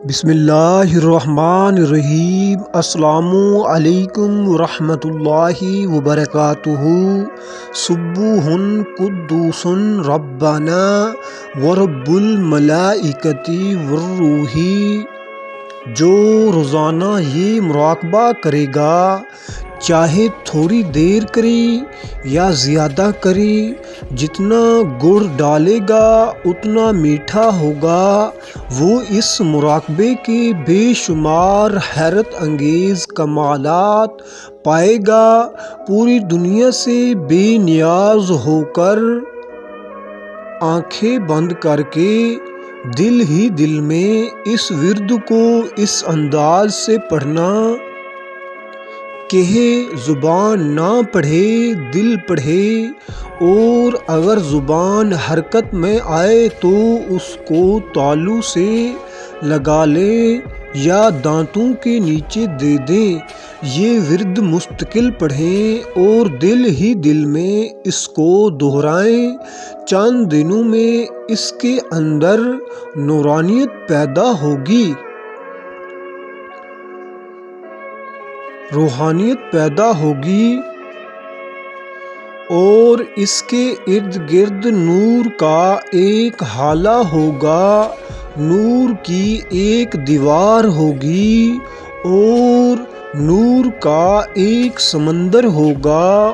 بسم اللہ الرحمن الرحیم۔ السلام علیکم ورحمۃ اللہ وبرکاتہ۔ سبوح قدوس ربنا ورب الملائکۃ والروح۔ جو روزانہ یہ مراقبہ کرے گا، چاہے تھوڑی دیر کرے یا زیادہ کرے، جتنا گڑ ڈالے گا اتنا میٹھا ہوگا، وہ اس مراقبے کے بے شمار حیرت انگیز کمالات پائے گا۔ پوری دنیا سے بے نیاز ہو کر آنکھیں بند کر کے دل ہی دل میں اس ورد کو اس انداز سے پڑھنا کہ زبان نہ پڑھے دل پڑھے، اور اگر زبان حرکت میں آئے تو اس کو تالو سے لگا لے یا دانتوں کے نیچے دے دیں۔ یہ ورد مستقل پڑھیں اور دل ہی دل میں اس کو دہرائیں۔ چند دنوں میں اس کے اندر نورانیت پیدا ہوگی، روحانیت پیدا ہوگی، اور اس کے ارد گرد نور کا ایک حالہ ہوگا، نور کی ایک دیوار ہوگی، اور نور کا ایک سمندر ہوگا،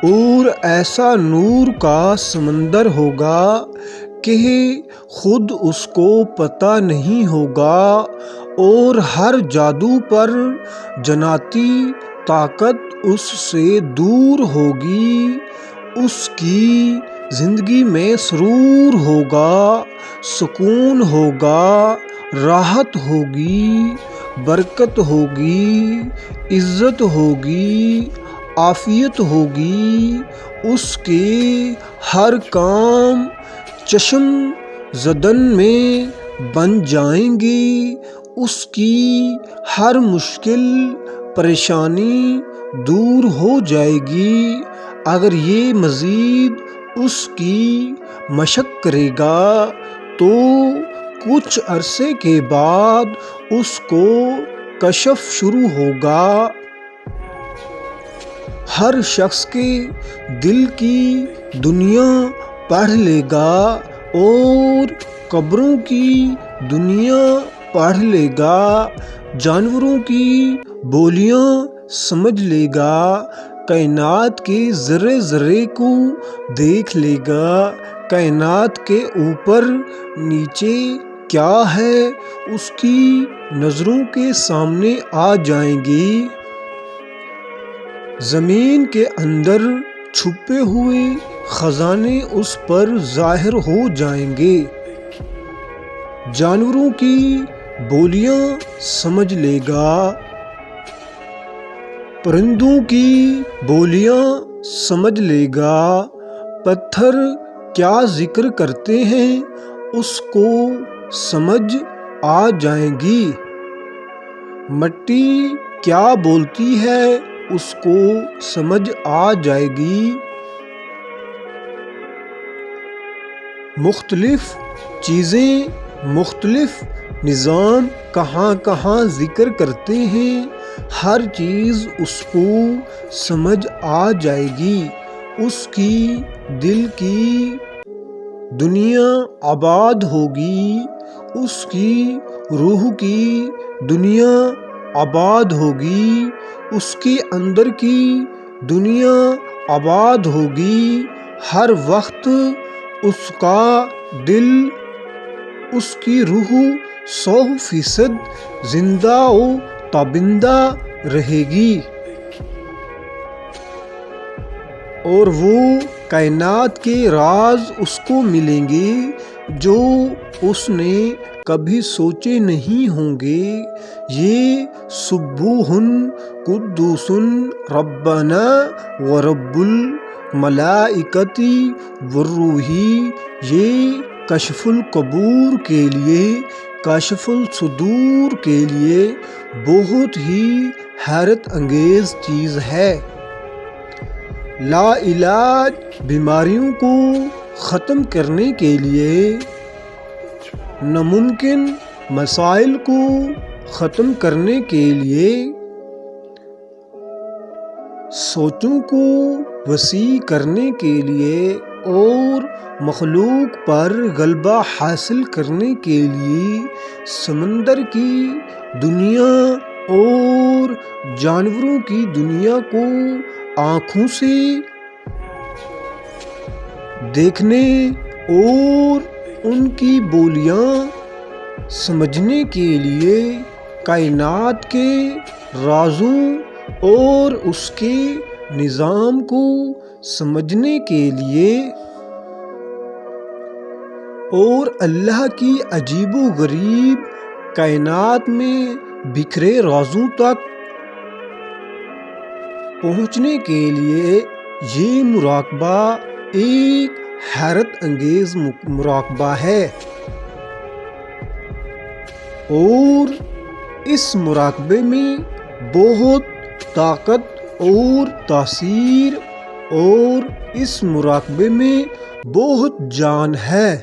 اور ایسا نور کا سمندر ہوگا کہ خود اس کو پتہ نہیں ہوگا، اور ہر جادو پر جناتی طاقت اس سے دور ہوگی۔ اس کی زندگی میں سرور ہوگا، سکون ہوگا، راحت ہوگی، برکت ہوگی، عزت ہوگی، عافیت ہوگی۔ اس کے ہر کام چشم زدن میں بن جائیں گے، اس کی ہر مشکل پریشانی دور ہو جائے گی۔ اگر یہ مزید اس کی مشق کرے گا تو کچھ عرصے کے بعد اس کو کشف شروع ہوگا۔ ہر شخص کے دل کی دنیا پڑھ لے گا اور قبروں کی دنیا پڑھ لے گا، جانوروں کی بولیاں سمجھ لے گا، کائنات کے ذرے ذرے کو دیکھ لے گا، کائنات کے اوپر نیچے کیا ہے اس کی نظروں کے سامنے آ جائیں گے۔ زمین کے اندر چھپے ہوئے خزانے اس پر ظاہر ہو جائیں گے، جانوروں کی بولیاں سمجھ لے گا، پرندوں کی بولیاں سمجھ لے گا، پتھر کیا ذکر کرتے ہیں اس کو سمجھ آ جائیں گی، مٹی کیا بولتی ہے اس کو سمجھ آ جائے گی۔ مختلف چیزیں مختلف نظام کہاں کہاں ذکر کرتے ہیں، ہر چیز اس کو سمجھ آ جائے گی۔ اس کی دل کی دنیا آباد ہوگی، اس کی روح کی دنیا آباد ہوگی، اس کے اندر کی دنیا آباد ہوگی۔ ہر وقت اس کا دل، اس کی روح 100% زندہ و تابندہ رہے گی، اور وہ کائنات کے راز اس کو ملیں گے جو اس نے کبھی سوچے نہیں ہوں گے۔ یہ سبوح قدوس ربنا ورب الملائکۃ والروح، یہ کشف القبور کے لیے، کشف الصدور کے لیے بہت ہی حیرت انگیز چیز ہے۔ لا علاج بیماریوں کو ختم کرنے کے لیے ناممکن مسائل کو ختم کرنے کے لیے سوچوں کو وسیع کرنے کے لیے اور مخلوق پر غلبہ حاصل کرنے کے لیے سمندر کی دنیا اور جانوروں کی دنیا کو آنکھوں سے دیکھنے اور ان کی بولیاں سمجھنے کے لیے کائنات کے رازوں اور اس کے نظام کو سمجھنے کے لیے اور اللہ کی عجیب و غریب کائنات میں بکھرے رازوں تک پہنچنے کے لیے یہ مراقبہ ایک حیرت انگیز مراقبہ ہے، اور اس مراقبے میں بہت طاقت اور تاثیر اور اس مراقبے میں بہت جان ہے۔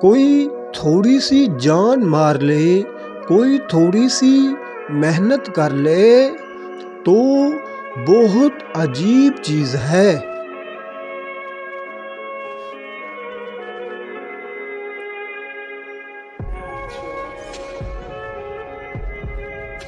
کوئی تھوڑی سی جان مار لے، کوئی تھوڑی سی محنت کر لے تو بہت عجیب چیز ہے۔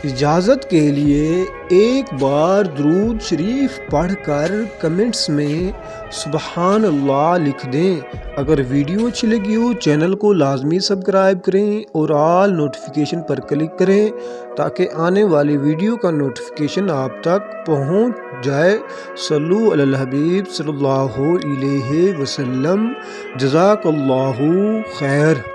اجازت کے لیے ایک بار درود شریف پڑھ کر کمنٹس میں سبحان اللہ لکھ دیں۔ اگر ویڈیو اچھی لگی ہو چینل کو لازمی سبسکرائب کریں اور آل نوٹیفیکیشن پر کلک کریں تاکہ آنے والی ویڈیو کا نوٹیفیکیشن آپ تک پہنچ جائے۔ صلو علی الحبیب صلی اللہ علیہ وسلم۔ جزاک اللہ خیر۔